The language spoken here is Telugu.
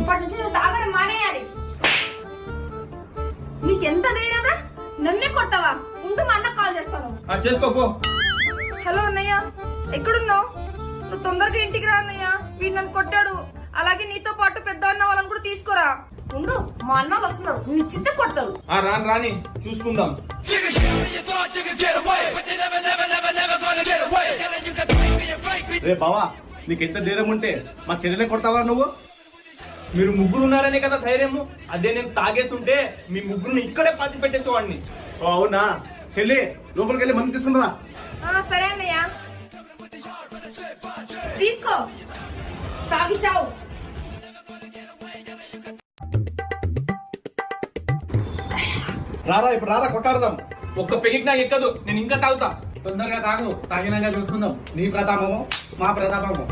ఇప్పటి నుంచి నువ్వు తాగడం మానేయాలి. నీకెంత ధైర్యమా? నన్నే కొడతావా? ఉండు, మా అన్న కాల్ చేస్తాను. చేసుకోపో. హలో అన్నయ్య, ఎక్కడున్నావు? నువ్వు తొందరగా ఇంటికి రా అన్నయ్య. వీడు నన్ను కొట్టాడు. అలాగే నీతో పాటు పెద్ద అన్న వాళ్ళని కూడా తీసుకురా. ఉండు, మా అన్న వాళ్ళు వస్తున్నారు. నిశ్చిత కొడతారు. రాని చూసుకుందాం. రే బావా, నీకెంత ధైర్యం ఉంటే మా చెల్లెలే కొడతావా నువ్వు? మీరు ముగ్గురు ఉన్నారనే కదా ధైర్యము. అదే నేను తాగేసుంటే మీ ముగ్గురిని ఇక్కడే పాతి పెట్టేసేవాడిని. ఓ అవునా? చెల్లి లోపలికి వెళ్ళి మంది తీసుకున్నారా? సరే అన్నయ్య, తీసుకో, తాగి చావు. రారా ఇప్పుడు రారా, కొట్టాడదాం. ఒక్క పెగికి నాకు ఎక్కదు. నేను ఇంకా తాగుతా. తొందరగా తాగు, తాగినాక చూసుకుందాం. నీ ప్రతాపము మా ప్రతాపము.